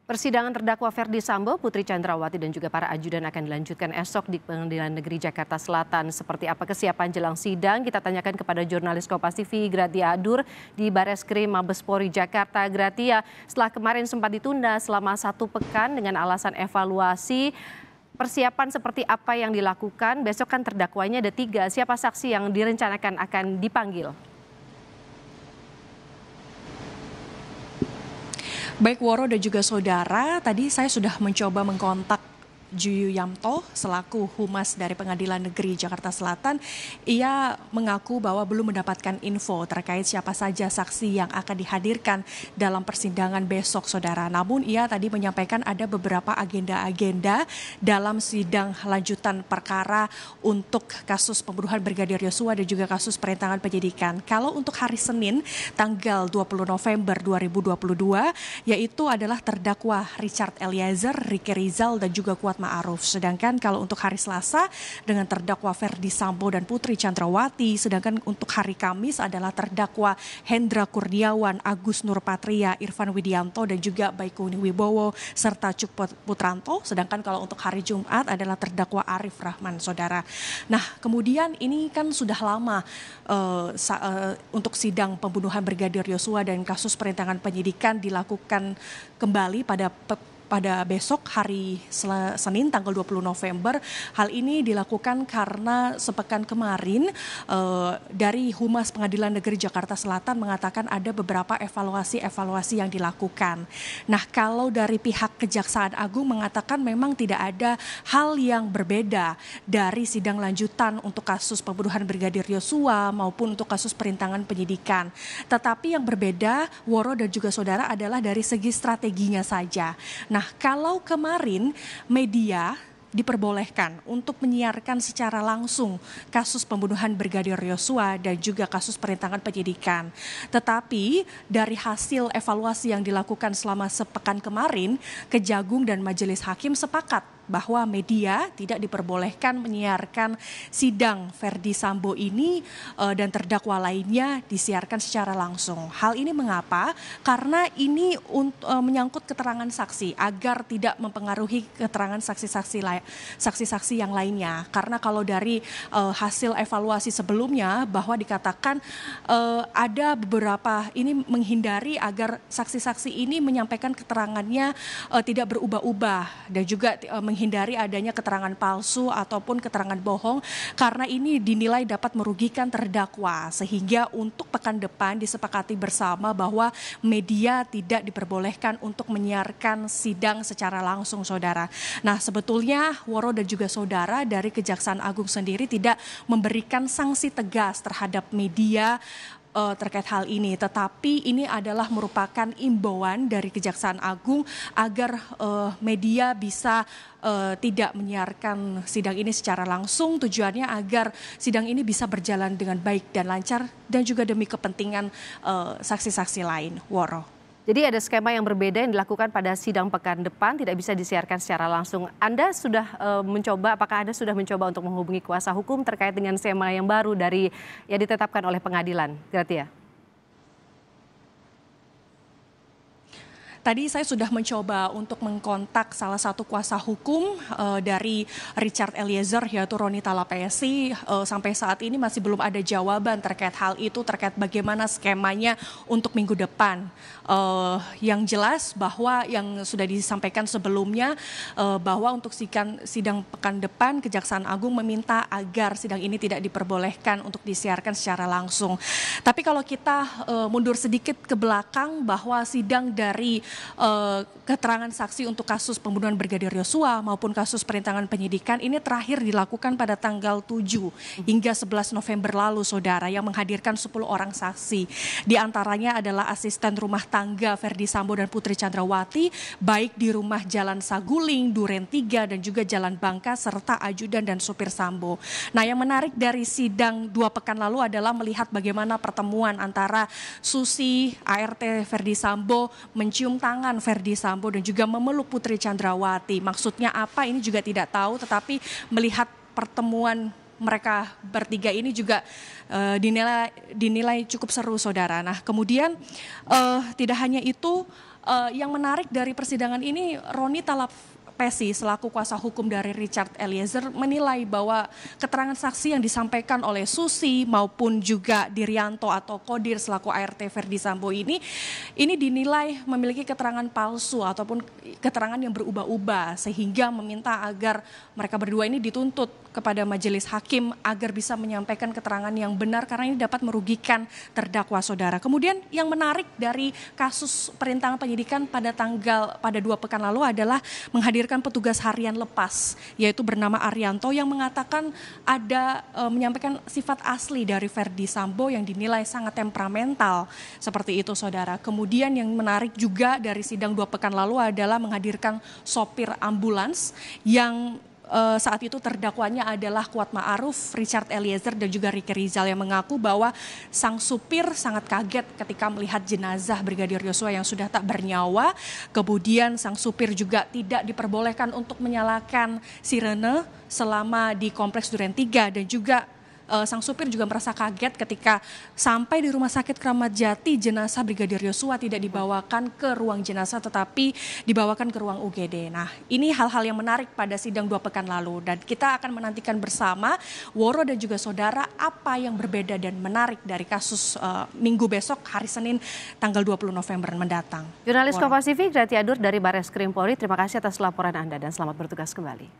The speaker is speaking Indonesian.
Persidangan terdakwa Ferdi Sambo, Putri Chandrawati dan juga para ajudan akan dilanjutkan esok di Pengadilan Negeri Jakarta Selatan. Seperti apa kesiapan jelang sidang? Kita tanyakan kepada jurnalis Kompas TV Gratia Adur di Bareskrim Mabespori Jakarta. Gratia, setelah kemarin sempat ditunda selama 1 pekan dengan alasan evaluasi, persiapan seperti apa yang dilakukan? Besok kan terdakwanya ada 3. Siapa saksi yang direncanakan akan dipanggil? Baik Woro dan juga saudara, tadi saya sudah mencoba mengkontak Ju Yamto selaku Humas dari Pengadilan Negeri Jakarta Selatan. Ia mengaku bahwa belum mendapatkan info terkait siapa saja saksi yang akan dihadirkan dalam persidangan besok, saudara. Namun ia tadi menyampaikan ada beberapa agenda-agenda dalam sidang lanjutan perkara untuk kasus pembunuhan Brigadir Yosua dan juga kasus perintangan penyidikan. Kalau untuk hari Senin tanggal 20 November 2022 yaitu adalah terdakwa Richard Eliezer, Ricky Rizal dan juga Kuat Ma'ruf. Sedangkan kalau untuk hari Selasa dengan terdakwa Ferdi Sambo dan Putri Chandrawati, sedangkan untuk hari Kamis adalah terdakwa Hendra Kurniawan, Agus Nurpatria, Irfan Widianto dan juga Baikuni Wibowo serta Cuk Putranto. Sedangkan kalau untuk hari Jumat adalah terdakwa Arif Rahman, saudara. Nah, kemudian ini kan sudah lama untuk sidang pembunuhan Brigadir Yosua dan kasus perintangan penyidikan dilakukan kembali pada besok hari Senin tanggal 20 November. Hal ini dilakukan karena sepekan kemarin dari Humas Pengadilan Negeri Jakarta Selatan mengatakan ada beberapa evaluasi yang dilakukan. Nah, kalau dari pihak Kejaksaan Agung mengatakan memang tidak ada hal yang berbeda dari sidang lanjutan untuk kasus pembunuhan Brigadir Yosua maupun untuk kasus perintangan penyidikan. Tetapi yang berbeda, Woro dan juga saudara, adalah dari segi strateginya saja. Nah, kalau kemarin media diperbolehkan untuk menyiarkan secara langsung kasus pembunuhan Brigadir Yosua dan juga kasus perintangan penyidikan. Tetapi dari hasil evaluasi yang dilakukan selama sepekan kemarin, Kejagung dan Majelis Hakim sepakat bahwa media tidak diperbolehkan menyiarkan sidang Ferdi Sambo ini dan terdakwa lainnya disiarkan secara langsung. Hal ini mengapa? Karena ini menyangkut keterangan saksi agar tidak mempengaruhi keterangan saksi-saksi yang lainnya. Karena kalau dari hasil evaluasi sebelumnya bahwa dikatakan ada beberapa ini menghindari agar saksi-saksi ini menyampaikan keterangannya tidak berubah-ubah dan juga menghindari adanya keterangan palsu ataupun keterangan bohong karena ini dinilai dapat merugikan terdakwa, sehingga untuk pekan depan disepakati bersama bahwa media tidak diperbolehkan untuk menyiarkan sidang secara langsung, saudara. Nah, sebetulnya Woro dan juga saudara, dari Kejaksaan Agung sendiri tidak memberikan sanksi tegas terhadap media terkait hal ini, tetapi ini adalah merupakan imbauan dari Kejaksaan Agung agar media bisa tidak menyiarkan sidang ini secara langsung. Tujuannya agar sidang ini bisa berjalan dengan baik dan lancar dan juga demi kepentingan saksi-saksi lain. Woro. Jadi ada skema yang berbeda yang dilakukan pada sidang pekan depan, tidak bisa disiarkan secara langsung. Anda sudah apakah Anda sudah mencoba untuk menghubungi kuasa hukum terkait dengan skema yang baru yang ditetapkan oleh pengadilan, Gratia? Tadi saya sudah mencoba untuk mengkontak salah satu kuasa hukum dari Richard Eliezer, yaitu Roni Talapesi. Sampai saat ini masih belum ada jawaban terkait hal itu, terkait bagaimana skemanya untuk minggu depan. Yang jelas bahwa yang sudah disampaikan sebelumnya bahwa untuk sidang pekan depan Kejaksaan Agung meminta agar sidang ini tidak diperbolehkan untuk disiarkan secara langsung. Tapi kalau kita mundur sedikit ke belakang, bahwa sidang dari keterangan saksi untuk kasus pembunuhan Brigadir Yosua maupun kasus perintangan penyidikan ini terakhir dilakukan pada tanggal 7 hingga 11 November lalu, saudara, yang menghadirkan 10 orang saksi. Di antaranya adalah asisten rumah tangga Ferdi Sambo dan Putri Chandrawati, baik di rumah Jalan Saguling, Duren 3 dan juga Jalan Bangka serta ajudan dan supir Sambo. Nah, yang menarik dari sidang 2 pekan lalu adalah melihat bagaimana pertemuan antara Susi, ART Ferdi Sambo mencium tangan Ferdi Sambo dan juga memeluk Putri Chandrawati. Maksudnya apa ini juga tidak tahu, tetapi melihat pertemuan mereka bertiga ini juga dinilai cukup seru, saudara. Nah, kemudian tidak hanya itu, Yang menarik dari persidangan ini, Roni Talapesi selaku kuasa hukum dari Richard Eliezer menilai bahwa keterangan saksi yang disampaikan oleh Susi maupun juga Dirianto atau Kodir selaku ART Verdi Sambo ini dinilai memiliki keterangan palsu ataupun keterangan yang berubah-ubah, sehingga meminta agar mereka berdua ini dituntut kepada majelis hakim agar bisa menyampaikan keterangan yang benar karena ini dapat merugikan terdakwa, saudara. Kemudian yang menarik dari kasus perintangan penyidikan pada 2 pekan lalu adalah menghadirkan petugas harian lepas, yaitu bernama Arianto, yang mengatakan menyampaikan sifat asli dari Verdi Sambo yang dinilai sangat temperamental, seperti itu, saudara. Kemudian yang menarik juga dari sidang 2 pekan lalu adalah menghadirkan sopir ambulans yang saat itu terdakwanya adalah Kuat Ma'aruf, Richard Eliezer dan juga Ricky Rizal, yang mengaku bahwa sang supir sangat kaget ketika melihat jenazah Brigadir Yosua yang sudah tak bernyawa. Kemudian sang supir juga tidak diperbolehkan untuk menyalakan sirene selama di Kompleks Duren 3 dan juga sang supir juga merasa kaget ketika sampai di Rumah Sakit Kramat Jati jenazah Brigadir Yosua tidak dibawakan ke ruang jenazah tetapi dibawakan ke ruang UGD. Nah, ini hal-hal yang menarik pada sidang 2 pekan lalu dan kita akan menantikan bersama, Woro dan juga saudara, apa yang berbeda dan menarik dari kasus minggu besok hari Senin tanggal 20 November mendatang. Jurnalis Kompas TV Grati Adur dari Barreskrim Polri, terima kasih atas laporan Anda dan selamat bertugas kembali.